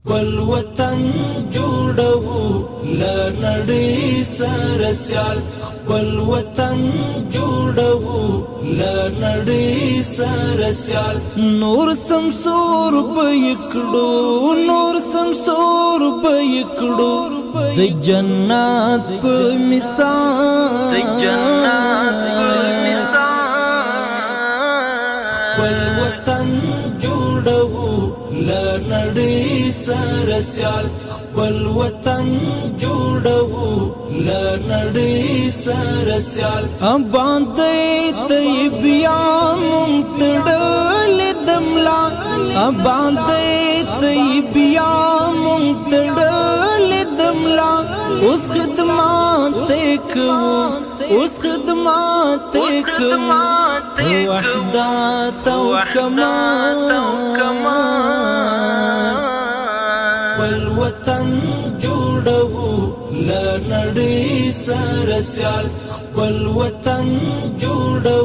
خپل وطن جوړو له نړۍ سره سیال خپل وطن جوړو له نړۍ سره سیال نور سمسور بېکړو نور سمسور بېکړو د جنت په مثال د جنت په مثال خپل وطن جوړو له نړۍ سره سیال خپل وطن جوړو له نړۍ سره سیال باندې طیب یا ممتړل دملا باندې طیب یا ممتړل دملا اوس خدمات کوو اوس خدمات کوو وحدت او کمال خپل وطن جوړو له نړۍ سره سیال خپل وطن جوړو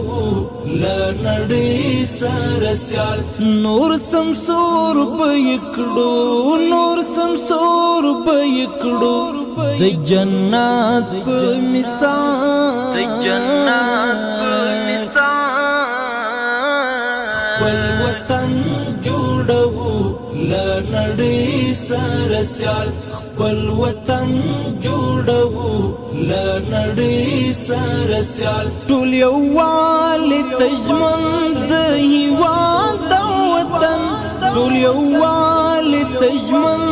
له نړۍ سره سیال نور سمسور بېکړو نور سمسور بېکړو د جنت په مثال د جنت په مثال خپل وطن جوړو له نړۍ سره سیال خپل وطن جوړو له نړۍ سره سیال ټول یووالي ته ژوند د هېواد او وطن ټول یووالي ته ژوند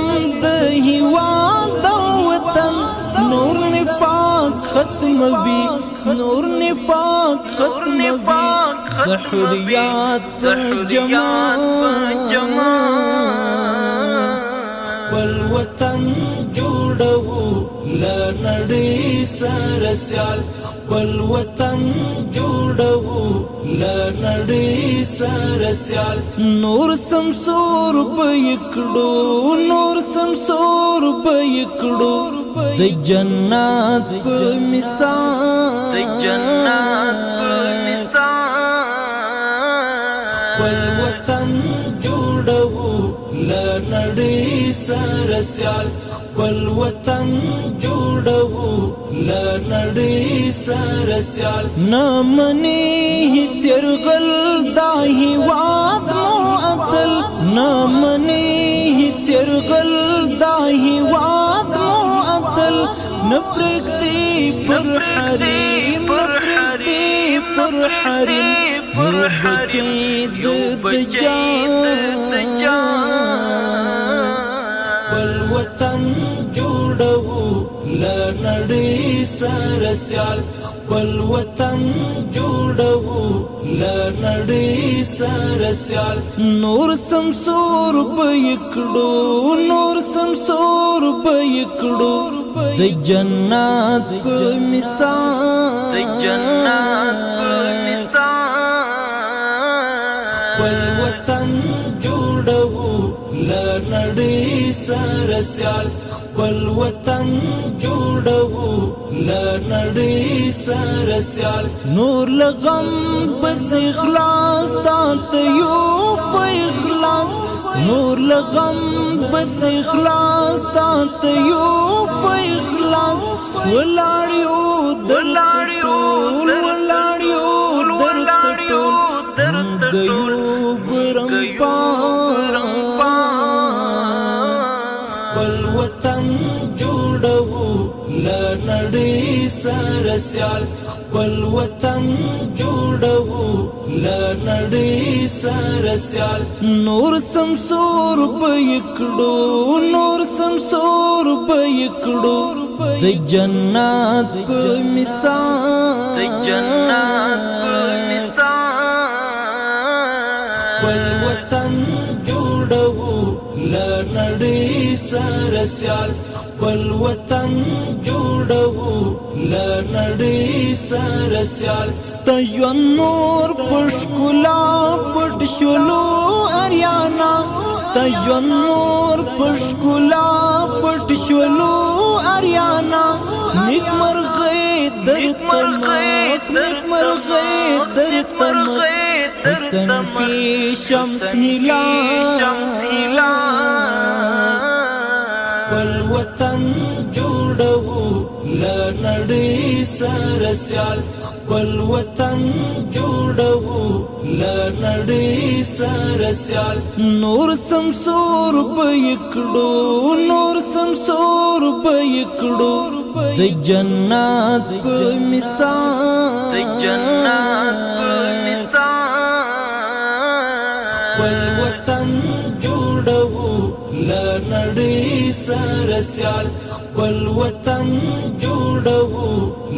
د هېواد او وطن نور نفاق ختموي نور نفاق ختموي د حریات په جمال خپل وطن جوړو له نړۍ سره سیال خپل وطن جوړو له نړۍ سره سیال نور سمسور بېکړو نور سمسور بېکړو د جنت په مثال د جنت په مثال خپل وطن جوړو له نړۍ سره سیال خپل وطن جوړو له نړۍ سره سیال نه منې هېڅ یرغل دا هېواد معطل نه منې هېڅ یرغل دا هېواد معطل نه پرېږدي پر حریم نه پرېږدي پر حریم هر بچی د خپل وطن جوړو له نړۍ سره سیال خپل وطن جوړو له نړۍ سره سیال نور سمسور بېکړو نور سمسور بېکړو د جنت په مثال د جنت په مثال خپل وطن جوړو له نړۍ سره سیال خپل وطن جوړو له نړۍ سره سیال نور لغم بس اخلاص تاته یو په اخلاص نور لغم بس اخلاص تاته یو په اخلاص ولاړیو درلاړیو درد گیو برم خپل وطن جوړو له نړۍ سره سیال خپل وطن جوړو له نړۍ سره سیال نور سمسور بېکړو نور سمسور بېکړو د جنت په مثال د جنت په مثال خپل وطن جوړو له نړۍ سره سیال خپل وطن جوړو له نړۍ سره سیال ستا ژوند نور په ښکلا پټ شولو اریانا ستا ژوند نور په ښکلا پټ شولو اریانا نیکمرغۍ درته مخ نیکمرغۍ درته مخ حسن کی شمس هلال سره سیال خپل وطن جوړو لا نړۍ سره سیال نور سمسور بېکړو نور سمسور بېکړو د جنت په مثال د جنت په مثال خپل وطن جوړو لا نړۍ سره سیال خپل وطن جوړو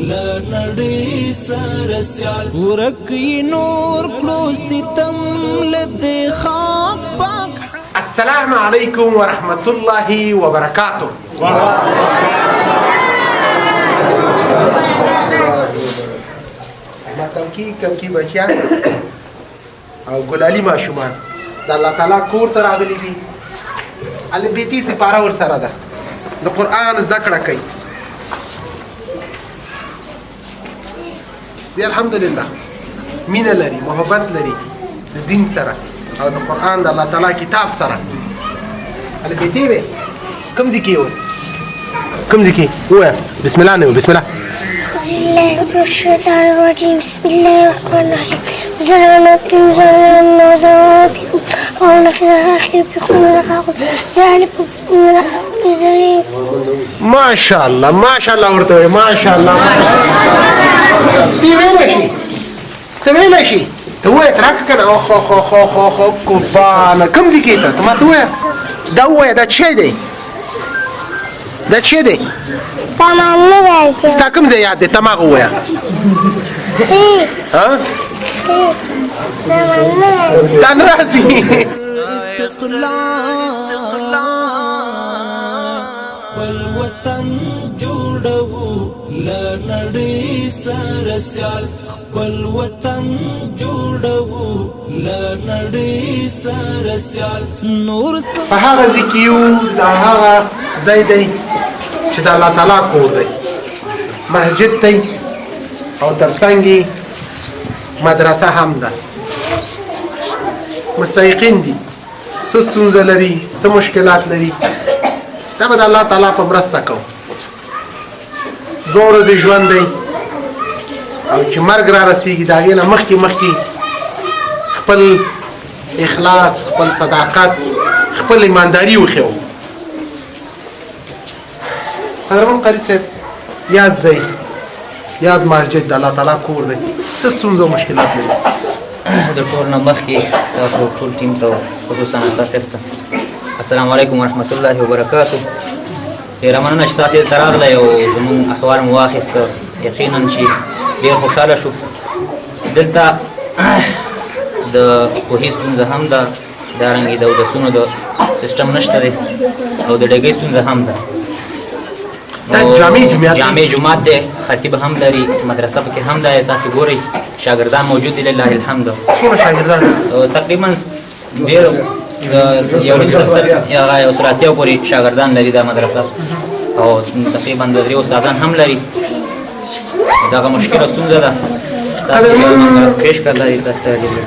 لا نړۍ سره سیال ورکی نور کړو ستم لته خاک پاک. السلام علیکم ورحمت الله وبرکاته. کم کی بچیان او ګلالي ماشومان د الله تعالی کور ته راغلي دي. البیتی سپاره ور سره ده د قرآن زده کړه کوي. دی الحمدلله مینه لري محبت لري د دین سره او د قرآن د الله تعالی کتاب سره. البیتی به کوم ځای کې اوس کوم ځای کې ووایه بسم الله نه بسم الله. أعوذ بالله من الشيطان الرجيم بسم الله الرحمن الرحيم وزرعنا بكم وزرعنا وزرعنا بكم ونحن أخي بكم ونخاكم ذلك بكم ونخاكم زريكم. ما شاء الله ما شاء الله ورته وایي ما شاء الله. تی ویلی شي ته ویلی شي ته ووایه ته راکړه که نه خو خو خو خو خو قربانه کوم ځای کې ته ما ته ووایه دا ووایه دا څه دی دا څه دی تمام راځي ستا کوم ځای یاد دی ته ما هغه ووایه. دا نه راځي. خپل وطن جوړو لا نړۍ سره سیال خپل وطن جوړو لا نړۍ سره سیال نور په هغه ځای کې یو دا هغه ځای دی چې د الله تعالی کور دی مسجد دی او ترڅنګ یې مدرسه هم ده. مستحقین دي څه ستونزه لري څه مشکلات لري دا به د الله تعالی په مرسته کوو. 2 ورځې ژوند دی او چې مرګ را رسېږي د هغې نه مخکې خپل اخلاص خپل صداقت خپل ایمانداري وښیو. قدرمن قاري صاحب یاد ځای یاد مسجد د الله تعالی کور دی څه ستونزه او مشکلات لري؟ د ټول نه مخکې تاسو ټول ټیم ته خصوصا تاسو ته السلام علیکم ورحمت الله وبرکاته. ډېره مننه چې تاسې دلته راغلی او زموږ احوال مو واخیسته. یقینا چې ډېر خوشحاله شو. دلته د کوهي ستونزه هم ده دارنګې د اودسونو د سیسټم نشته دی او د ډګۍ ستونزه هم ده. دا جامع جومات دی خطیب هم لري مدرسه پکې هم ده. تاسې ګورئ شاګردان موجود دي لله الحمد. څومره شاګردان؟ تقریبا ډېر یو 130 پورې شاګردان لري دا مدرسه او تقریبا 2 استادان هم لري. دغه مشکل ستونزه ده پیش کړل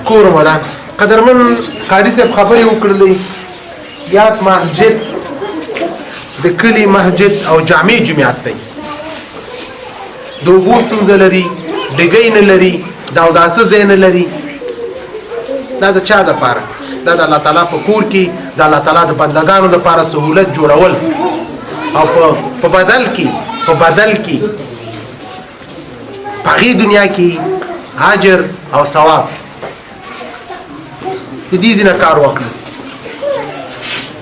کور ودان. قدرمن قاري صاحب خبرې وکړلې یاد مسجد د کلي مسجد او جامع جومات دی. د اوبو ستونزه لري ډګۍ نه لري د اوداسه ځای نه لري. دا د چا دپاره؟ دا د الله تعالی په کور کې د الله تعالی د بندګانو دپاره سهولت جوړول او په بدل کې په هغې دنیا کې اجر او ثواب د دې ځای نه کار واخلو.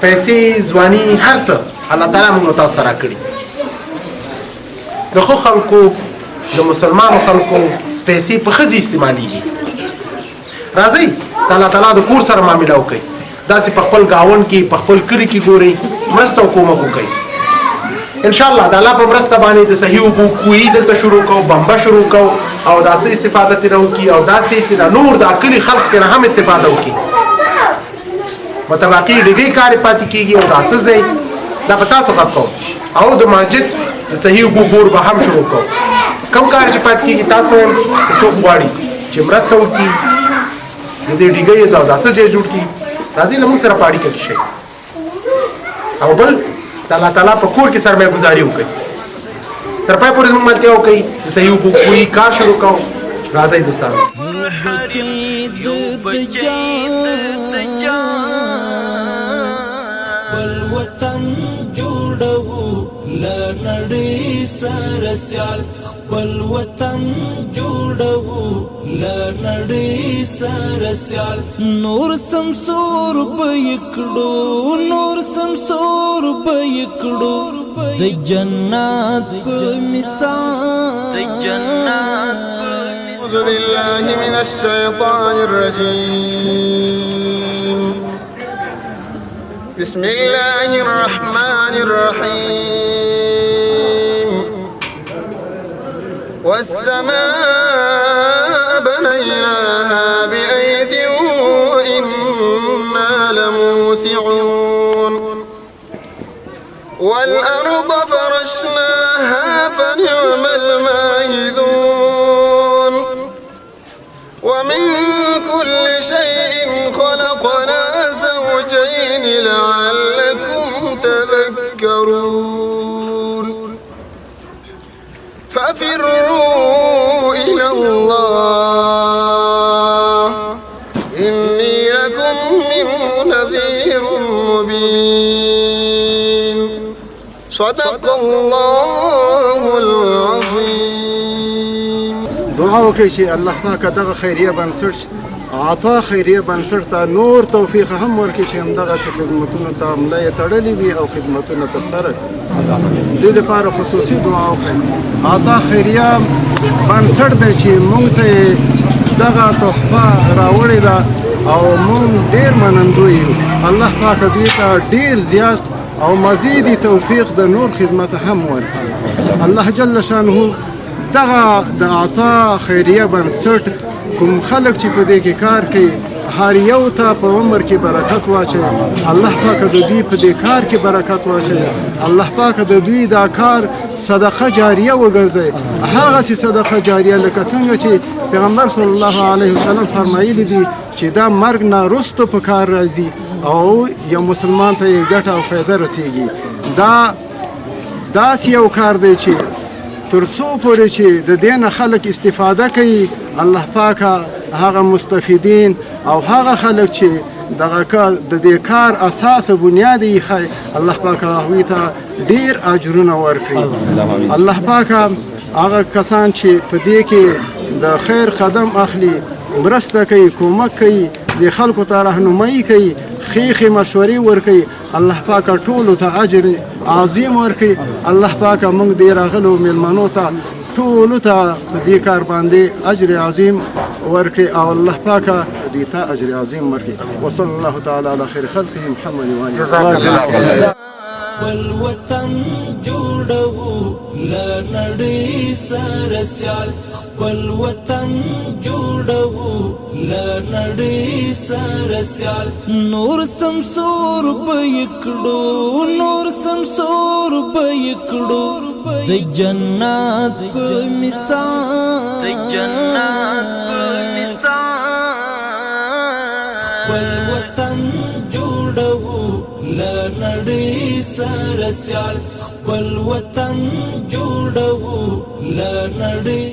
پیسې ځواني هر څه الله تعالی موږ تاسو سره کړي. د ښو خلکو د مسلمانو خلکو پیسې په ښځې استعمالیږي. راځئ د الله تعالی د کور سره معامله وکړئ. داسې په خپل ګاونډ کې په خپل کلي کې ګورئ مرسته او کومک وکړئ. انشاءالله د الله په مرسته باندې د صحیح اوبو کوهي دلته شروع کوو بمبه شروع کوو او داسې استفاده ترې وکړي او داسې ترې نور د کلي خلق ترې هم استفاده وکړي. متباقي ډګۍ کار پاتې کېږي او داسې ځای دا په تاسو غږ کوو او د مسجد د صحیح اوبو بور به هم شروع کوو. کم کار چې پاتې کېږي تاسو هم څوک غواړي چې مرسته وکړي د دې ډګۍ او داسې ځای جوړ کړي راځئ له موږ سره په اړیکه کې شئ. او بل د الله تعالی په کور کې سرمایه ګزاري وکړئ. تر پای پورې زموږ ملتیا وکړئ د صحیح حقوقي کار شروع کوو راځئ دوستانو والوطن جوړو لا نړۍ سره سیال خپل وطن جوړو لا نړۍ سره سیال نور سمسور بېکړو نور سمسور بېکړو د جنت په مثال د جنت أعوذ بالله من الشيطان الرجيم بسم الله الرحمن الرحيم والسماء بنيناها بأيد وإنا لموسعون والأرض فرشناها فنعم الماهدون ومن كل شيء خلقنا زوجين لعلكم تذكرون ففروا إلى الله إني لكم منه نذير مبين صدق الله العظيم. دعا وکړئ چې الله پاک دغه خیریه بنسټ عطا خیریه بنسټ ته نور توفیق هم ورکړي چې همدغسې خدمتونو ته ملا یې تړلې وي او خدمتونه ترسره کړي. دې دپاره خصوصي دعا وکړئ. عطا خیریه بنسټ دی چې موږ ته یې دغه تحفه راوړې ده او موږ ډېر منندوی یو. الله پاک دوی ته ډېر زیات او مزیدي توفیق د نور خدمت هم ورکړي. الله جل شانه دغه د عطا خیریه بنسټ کوم خلک چې په دې کې کار کوي هر یو ته په عمر کې برکت واچوي. الله پاک د دوی په دې کار کې برکت واچوي. الله پاک د دوی دا کار صدقه جاریه وګرځي. هغسې صدقه جاریه لکه څنګه چې پیغمبر صلی الله علیه وسلم فرمایلی دي چې دا مرګ نه وروسته په کار راځي او یو مسلمان ته یې ګټه او فایده رسیږي. دا داسې یو کار دی چې تر څو پورې چې د دې نه خلک استفاده کوي الله پاک هغه مستفیدین او هغه خلک چې دغه کار د دې کار اساس او بنیاد یې ښایي الله پاک هغوی ته ډېر اجرونه ورکړي. الله پاک هغه کسان چې په دې کې د خیر قدم اخلي مرسته کوي کومک کوي د خلکو ته راهنمایي کوي ښې مشورې ورکوي الله پاک ټولو ته اجر عظیم ورکوي. الله پاک موږ دې راغلو میلمنو ته ټولو ته په دې کار باندې اجر عظیم ورکړي او الله پاک دې ته اجر عظیم ورکړي. وصلی الله تعالی علی خیر خلقه محمد و آله. والوطن جوړو لا نړۍ سره سیال خپل وطن جوړو لا نړۍ سره سیال نور سمسور بېکړو نور سمسور بېکړو د جنت په مثال د جنت په مثال خپل وطن جوړو لا نړۍ سره سیال خپل وطن جوړو لا نړۍ